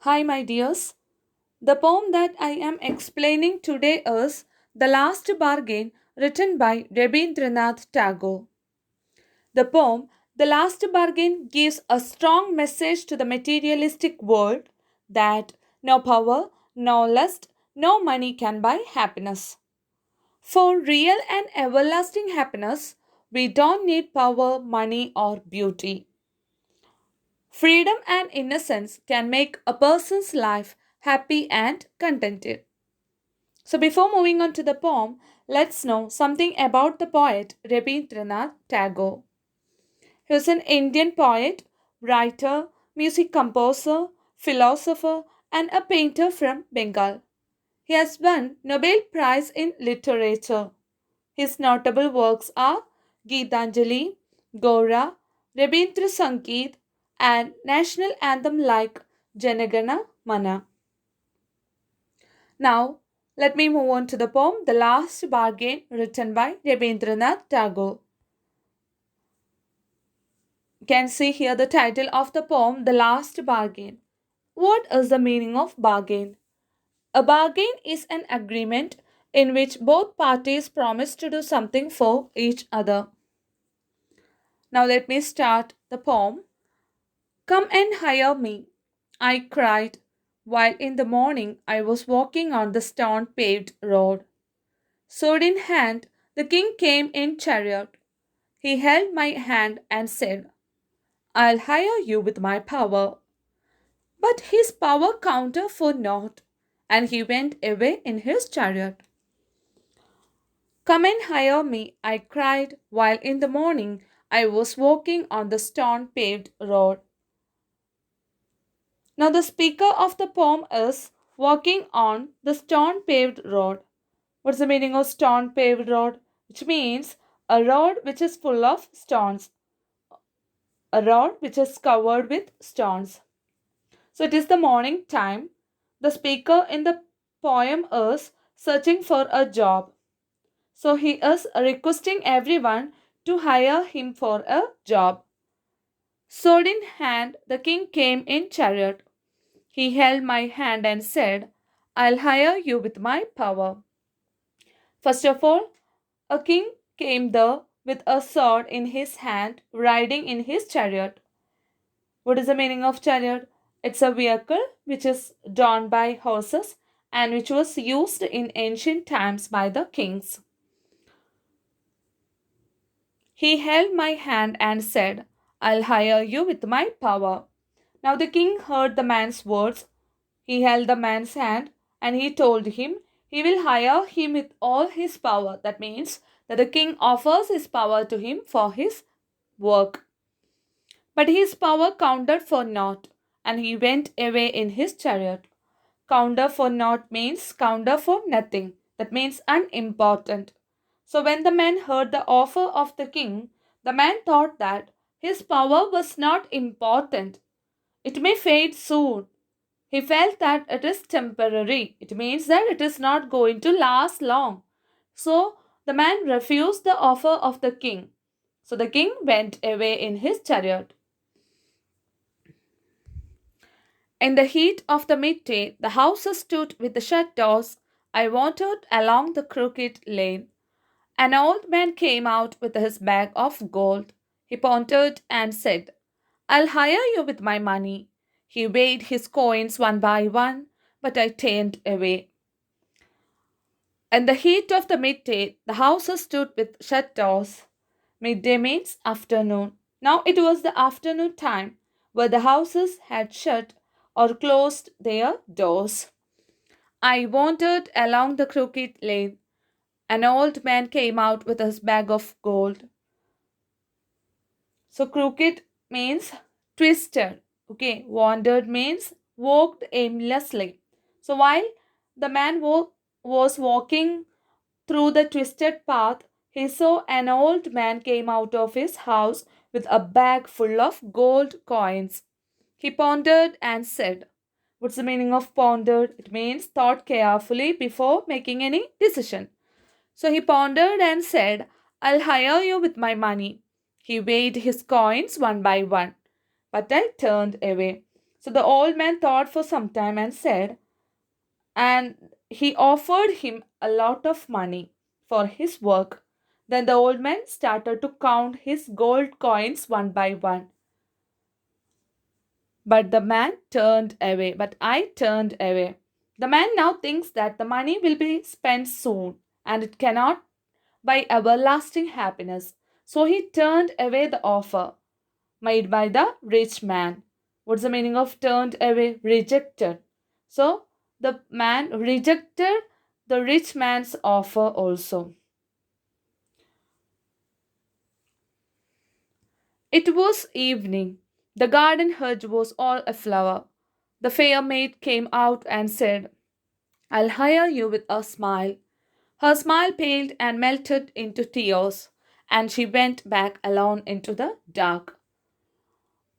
Hi, my dears. The poem that I am explaining today is The Last Bargain, written by Rabindranath Tagore. The poem The Last Bargain gives a strong message to the materialistic world that no power, no lust, no money can buy happiness. For real and everlasting happiness, we don't need power, money, or beauty. Freedom and innocence can make a person's life happy and contented. So, before moving on to the poem, let's know something about the poet Rabindranath Tagore. He was an Indian poet, writer, music composer, philosopher, and a painter from Bengal. He has won Nobel Prize in Literature. His notable works are Geetanjali, Gora, Rabindra Sangeet, and national anthem like Janagana Mana. Now, let me move on to the poem The Last Bargain, written by Rabindranath Tagore. You can see here the title of the poem The Last Bargain. What is the meaning of bargain? A bargain is an agreement in which both parties promise to do something for each other. Now, let me start the poem. Come and hire me, I cried, while in the morning I was walking on the stone paved road. Sword in hand, the king came in chariot. He held my hand and said, I'll hire you with my power. But his power counted for naught, and he went away in his chariot. Come and hire me, I cried, while in the morning I was walking on the stone paved road. Now, the speaker of the poem is walking on the stone paved road. What's the meaning of stone paved road? Which means a road which is full of stones, a road which is covered with stones. So it is the morning time. The speaker in the poem is searching for a job. So he is requesting everyone to hire him for a job. Sword in hand, the king came in chariot. He held my hand and said, I'll hire you with my power. First of all, a king came there with a sword in his hand, riding in his chariot. What is the meaning of chariot? It's a vehicle which is drawn by horses and which was used in ancient times by the kings. He held my hand and said, I'll hire you with my power. Now the king heard the man's words. He held the man's hand and he told him he will hire him with all his power. That means that the king offers his power to him for his work. But his power counted for naught, and he went away in his chariot. Counter for naught means counter for nothing. That means unimportant. So when the man heard the offer of the king, the man thought that his power was not important. It may fade soon. He felt that it is temporary. It means that it is not going to last long. So the man refused the offer of the king. So the king went away in his chariot. In the heat of the midday, the houses stood with the shut doors. I wandered along the crooked lane. An old man came out with his bag of gold. He pondered and said, I'll hire you with my money. He weighed his coins one by one, but I turned away. In the heat of the midday, the houses stood with shut doors. Midday means afternoon. Now it was the afternoon time, where the houses had shut or closed their doors. I wandered along the crooked lane. An old man came out with his bag of gold. So crooked means twisted. Okay, wandered means walked aimlessly. So while the man was walking through the twisted path, he saw an old man came out of his house with a bag full of gold coins. He pondered and said, What's the meaning of pondered? It means thought carefully before making any decision. So he pondered and said, I'll hire you with my money. He weighed his coins one by one, but I turned away. So the old man thought for some time and said, and he offered him a lot of money for his work. Then the old man started to count his gold coins one by one. But the man turned away. But I turned away. The man now thinks that the money will be spent soon and it cannot buy everlasting happiness. So he turned away the offer made by the rich man. What's the meaning of turned away? Rejected. So the man rejected the rich man's offer also. It was evening. The garden hedge was all aflower. The fair maid came out and said, I'll hire you with a smile. Her smile paled and melted into tears, and she went back alone into the dark.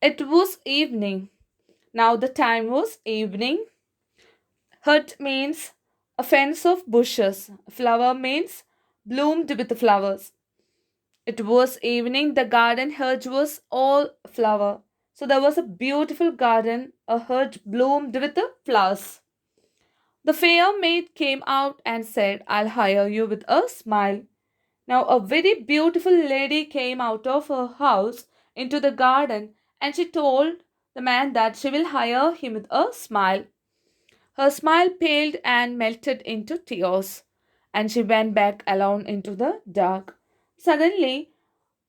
It was evening. Now the time was evening. Hut means a fence of bushes. Flower means bloomed with flowers. It was evening. The garden hedge was all flower. So there was a beautiful garden. A hedge bloomed with the flowers. The fair maid came out and said, I'll hire you with a smile. Now a very beautiful lady came out of her house into the garden and she told the man that she will hire him with a smile. Her smile paled and melted into tears, and she went back alone into the dark. Suddenly,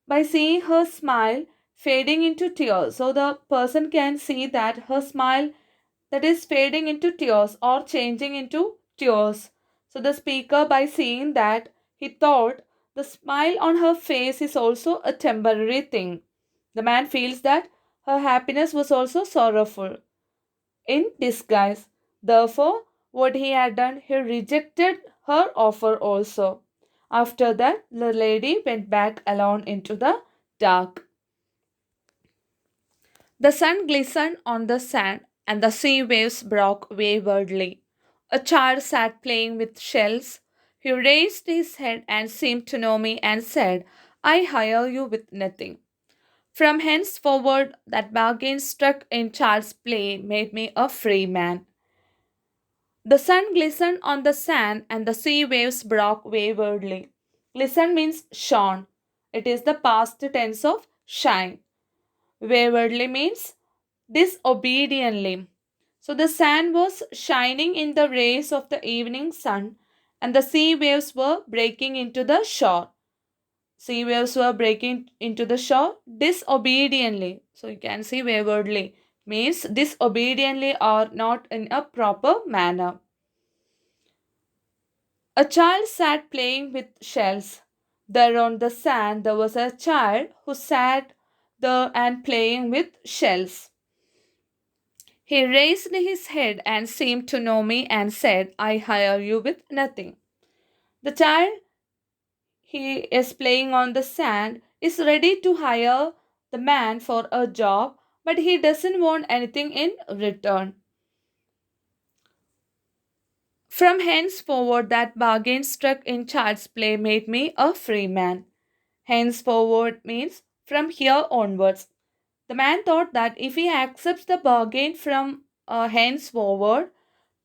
by seeing her smile fading into tears, so the person can see that her smile that is fading into tears or changing into tears. So the speaker, by seeing that, he thought the smile on her face is also a temporary thing. The man feels that her happiness was also sorrowful in disguise. Therefore, what he had done, he rejected her offer also. After that, the lady went back alone into the dark. The sun glistened on the sand, and the sea waves broke waywardly. A child sat playing with shells. He raised his head and seemed to know me and said, I hire you with nothing. From henceforward, that bargain struck in child's play made me a free man. The sun glistened on the sand, and the sea waves broke waywardly. Glisten means shone. It is the past tense of shine. Waywardly means disobediently. So the sand was shining in the rays of the evening sun, and the sea waves were breaking into the shore. Sea waves were breaking into the shore disobediently. So you can see waywardly means disobediently or not in a proper manner. A child sat playing with shells. There on the sand there was a child who sat there and playing with shells. He raised his head and seemed to know me and said, I hire you with nothing. The child he is playing on the sand is ready to hire the man for a job, but he doesn't want anything in return. From henceforward, that bargain struck in child's play made me a free man. Henceforward means from here onwards. The man thought that if he accepts the bargain from henceforward,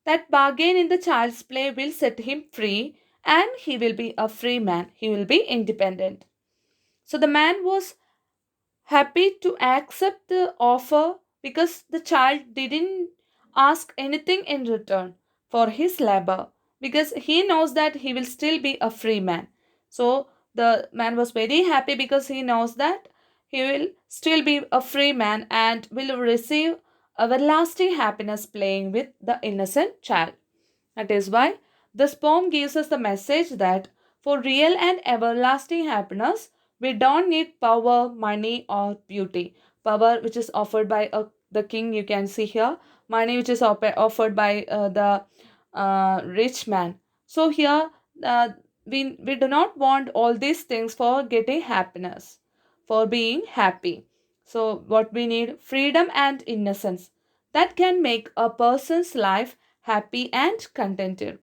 that bargain in the child's play will set him free and he will be a free man. He will be independent. So the man was happy to accept the offer because the child didn't ask anything in return for his labor because he knows that he will still be a free man. So the man was very happy because he knows that he will still be a free man and will receive everlasting happiness playing with the innocent child. That is why this poem gives us the message that for real and everlasting happiness, we don't need power, money, or beauty. Power, which is offered by the king, you can see here. Money, which is offered by the rich man. So here, uh, we do not want all these things for getting happiness, for being happy. So what we need, freedom and innocence that can make a person's life happy and contented.